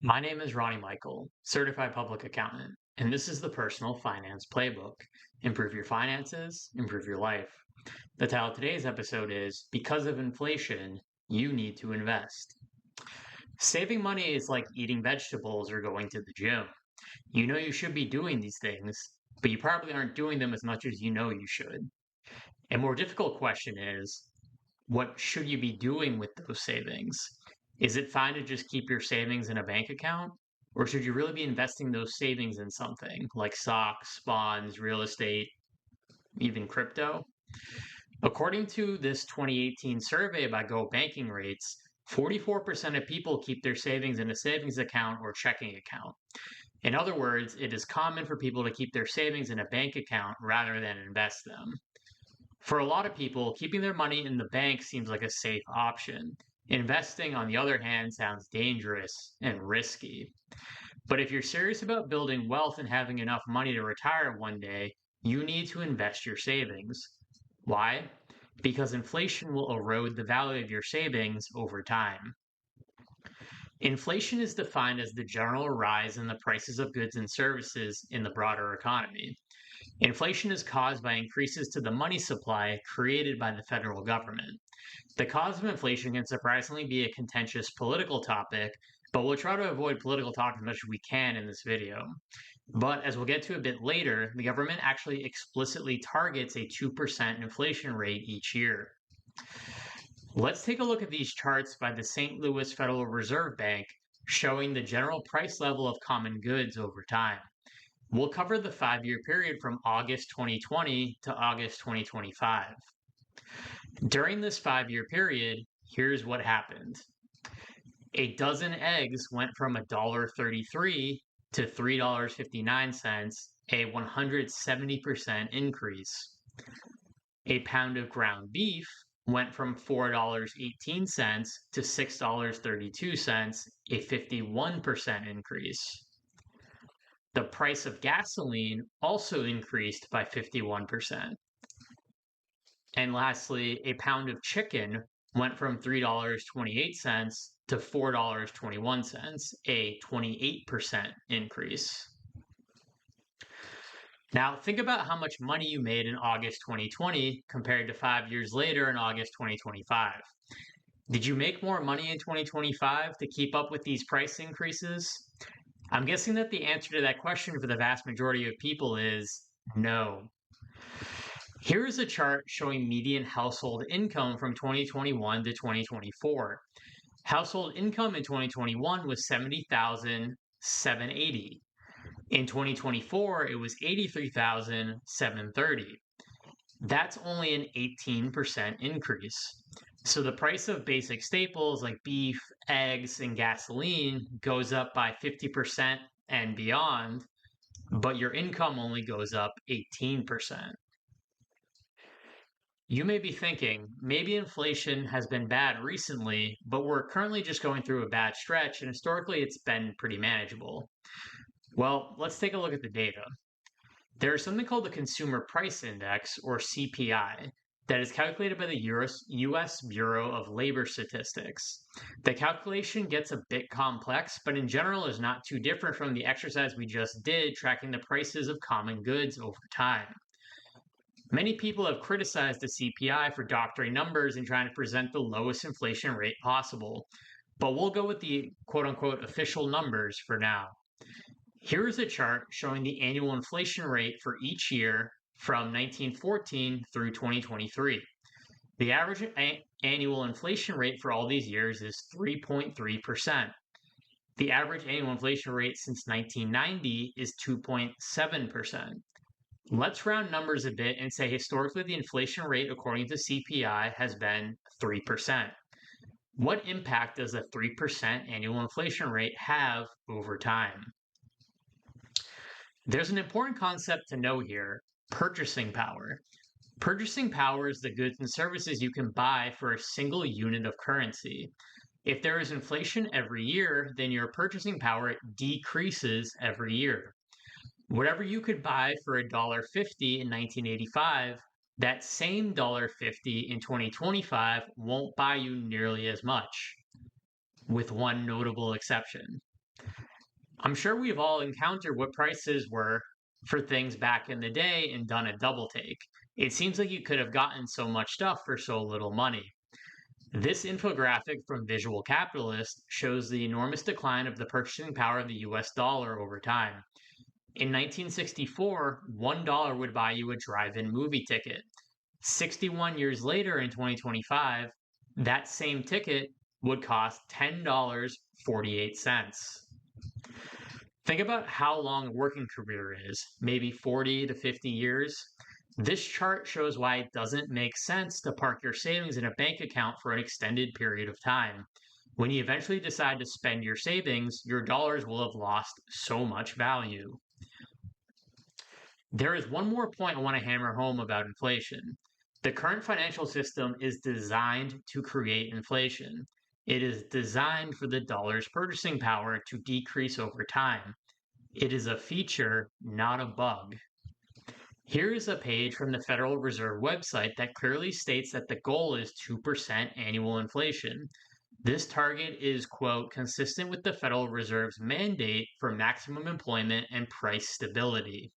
My name is Ronnie Michael, certified public accountant, and this is the Personal Finance Playbook. Improve your finances, improve your life. The title of today's episode is Because of Inflation, You Need to Invest. Saving money is like eating vegetables or going to the gym. You know you should be doing these things, but you probably aren't doing them as much as you know you should. A more difficult question is, what should you be doing with those savings? Is it fine to just keep your savings in a bank account? Or should you really be investing those savings in something like stocks, bonds, real estate, even crypto? According to this 2018 survey by Go Banking Rates, 44% of people keep their savings in a savings account or checking account. In other words, it is common for people to keep their savings in a bank account rather than invest them. For a lot of people, keeping their money in the bank seems like a safe option. Investing, on the other hand, sounds dangerous and risky. But if you're serious about building wealth and having enough money to retire one day, you need to invest your savings. Why? Because inflation will erode the value of your savings over time. Inflation is defined as the general rise in the prices of goods and services in the broader economy. Inflation is caused by increases to the money supply created by the federal government. The cause of inflation can surprisingly be a contentious political topic, but we'll try to avoid political talk as much as we can in this video. But as we'll get to a bit later, the government actually explicitly targets a 2% inflation rate each year. Let's take a look at these charts by the St. Louis Federal Reserve Bank showing the general price level of common goods over time. We'll cover the 5-year period from August 2020 to August 2025. During this 5-year period, here's what happened. A dozen eggs went from $1.33 to $3.59, a 170% increase. A pound of ground beef went from $4.18 to $6.32, a 51% increase. The price of gasoline also increased by 51%. And lastly, a pound of chicken went from $3.28 to $4.21, a 28% increase. Now, think about how much money you made in August 2020 compared to 5 years later in August 2025. Did you make more money in 2025 to keep up with these price increases? I'm guessing that the answer to that question for the vast majority of people is no. Here is a chart showing median household income from 2021 to 2024. Household income in 2021 was $70,780. In 2024, it was $83,730. That's only an 18% increase. So the price of basic staples like beef, eggs, and gasoline goes up by 50% and beyond, but your income only goes up 18%. You may be thinking, maybe inflation has been bad recently, but we're currently just going through a bad stretch, and historically it's been pretty manageable. Well, let's take a look at the data. There is something called the Consumer Price Index, or CPI, that is calculated by the US Bureau of Labor Statistics. The calculation gets a bit complex, but in general is not too different from the exercise we just did tracking the prices of common goods over time. Many people have criticized the CPI for doctoring numbers and trying to present the lowest inflation rate possible, but we'll go with the quote unquote official numbers for now. Here is a chart showing the annual inflation rate for each year from 1914 through 2023. The average annual inflation rate for all these years is 3.3%. The average annual inflation rate since 1990 is 2.7%. Let's round numbers a bit and say historically the inflation rate according to CPI has been 3%. What impact does a 3% annual inflation rate have over time? There's an important concept to know here: purchasing power. Purchasing power is the goods and services you can buy for a single unit of currency. If there is inflation every year, then your purchasing power decreases every year. Whatever you could buy for $1.50 in 1985, that same $1.50 in 2025 won't buy you nearly as much, with one notable exception. I'm sure we've all encountered what prices were for things back in the day and done a double take. It seems like you could have gotten so much stuff for so little money. This infographic from Visual Capitalist shows the enormous decline of the purchasing power of the US dollar over time. In 1964, $1 would buy you a drive in movie ticket. 61 years later in 2025, that same ticket would cost $10.48. Think about how long a working career is, maybe 40 to 50 years. This chart shows why it doesn't make sense to park your savings in a bank account for an extended period of time. When you eventually decide to spend your savings, your dollars will have lost so much value. There is one more point I want to hammer home about inflation. The current financial system is designed to create inflation. It is designed for the dollar's purchasing power to decrease over time. It is a feature, not a bug. Here is a page from the Federal Reserve website that clearly states that the goal is 2% annual inflation. This target is, quote, consistent with the Federal Reserve's mandate for maximum employment and price stability.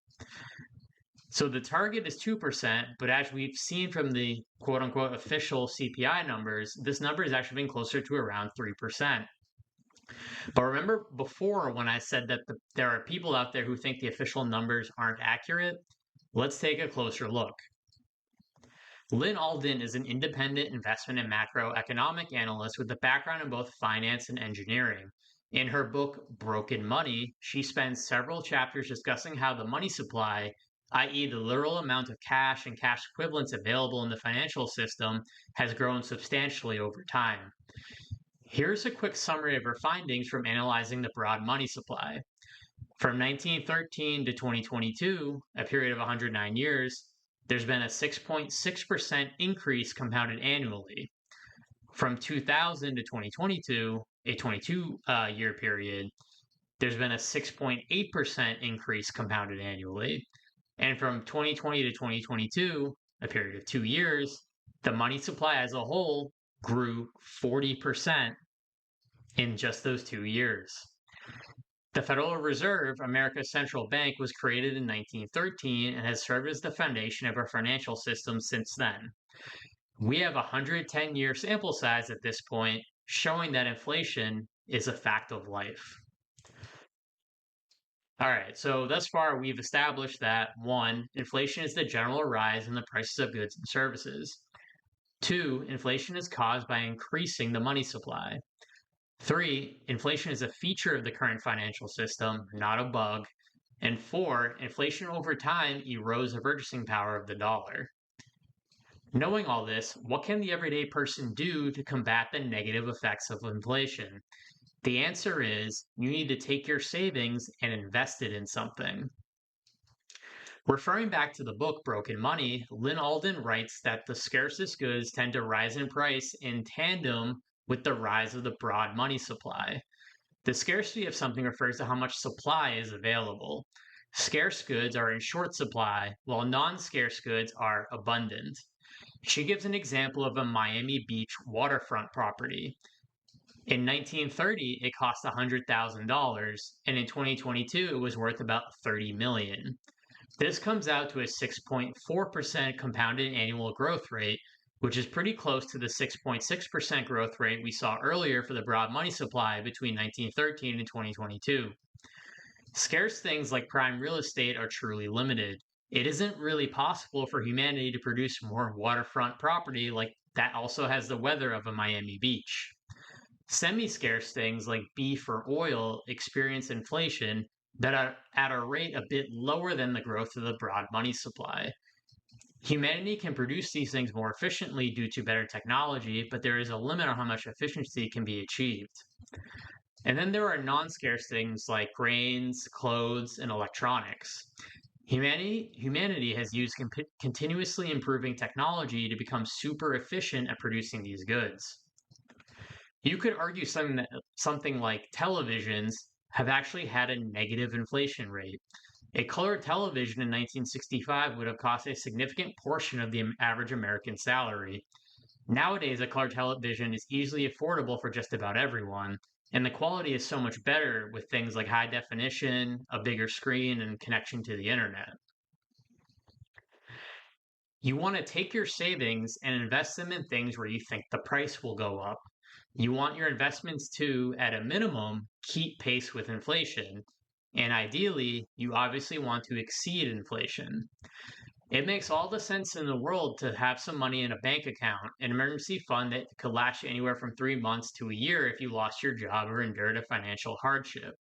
So the target is 2%, but as we've seen from the quote unquote official CPI numbers, this number has actually been closer to around 3%. But remember before when I said that there are people out there who think the official numbers aren't accurate? Let's take a closer look. Lyn Alden is an independent investment and macroeconomic analyst with a background in both finance and engineering. In her book, Broken Money, she spends several chapters discussing how the money supply, i.e., the literal amount of cash and cash equivalents available in the financial system, has grown substantially over time. Here's a quick summary of her findings from analyzing the broad money supply. From 1913 to 2022, a period of 109 years, there's been a 6.6% increase compounded annually. From 2000 to 2022, a 22-year period, there's been a 6.8% increase compounded annually. And from 2020 to 2022, a period of 2 years, the money supply as a whole grew 40% in just those 2 years. The Federal Reserve, America's central bank, was created in 1913 and has served as the foundation of our financial system since then. We have a 110-year sample size at this point, showing that inflation is a fact of life. All right, so thus far we've established that 1, inflation is the general rise in the prices of goods and services. 2, inflation is caused by increasing the money supply. 3, inflation is a feature of the current financial system, not a bug. And 4, inflation over time erodes the purchasing power of the dollar. Knowing all this, what can the everyday person do to combat the negative effects of inflation? The answer is you need to take your savings and invest it in something. Referring back to the book Broken Money, Lyn Alden writes that the scarcest goods tend to rise in price in tandem with the rise of the broad money supply. The scarcity of something refers to how much supply is available. Scarce goods are in short supply, while non-scarce goods are abundant. She gives an example of a Miami Beach waterfront property. In 1930, it cost $100,000, and in 2022, it was worth about $30 million. This comes out to a 6.4% compounded annual growth rate, which is pretty close to the 6.6% growth rate we saw earlier for the broad money supply between 1913 and 2022. Scarce things like prime real estate are truly limited. It isn't really possible for humanity to produce more waterfront property like that also has the weather of a Miami Beach. Semi-scarce things like beef or oil experience inflation that are at a rate a bit lower than the growth of the broad money supply. Humanity can produce these things more efficiently due to better technology, but there is a limit on how much efficiency can be achieved. And then there are non-scarce things like grains, clothes, and electronics. Humanity has used continuously improving technology to become super efficient at producing these goods. You could argue something like televisions have actually had a negative inflation rate. A color television in 1965 would have cost a significant portion of the average American salary. Nowadays, a color television is easily affordable for just about everyone, And the quality is so much better with things like high definition, a bigger screen, and connection to the internet. You want to take your savings and invest them in things where you think the price will go up. You want your investments to, at a minimum, keep pace with inflation. And ideally, you obviously want to exceed inflation. It makes all the sense in the world to have some money in a bank account, an emergency fund that could last you anywhere from 3 months to a year if you lost your job or endured a financial hardship.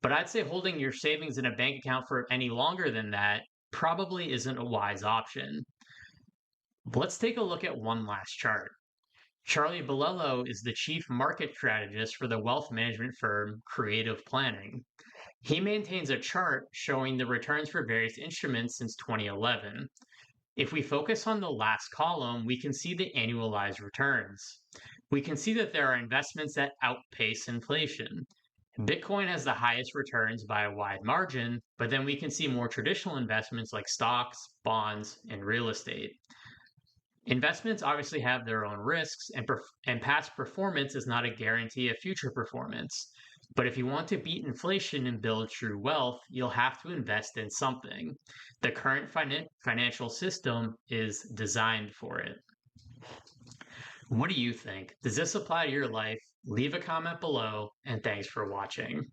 But I'd say holding your savings in a bank account for any longer than that probably isn't a wise option. Let's take a look at one last chart. Charlie Bolello is the chief market strategist for the wealth management firm Creative Planning. He maintains a chart showing the returns for various instruments since 2011. If we focus on the last column, we can see the annualized returns. We can see that there are investments that outpace inflation. Bitcoin has the highest returns by a wide margin, but then we can see more traditional investments like stocks, bonds, and real estate. Investments obviously have their own risks, and past performance is not a guarantee of future performance. But if you want to beat inflation and build true wealth, you'll have to invest in something. The current financial system is designed for it. What do you think? Does this apply to your life? Leave a comment below, and thanks for watching.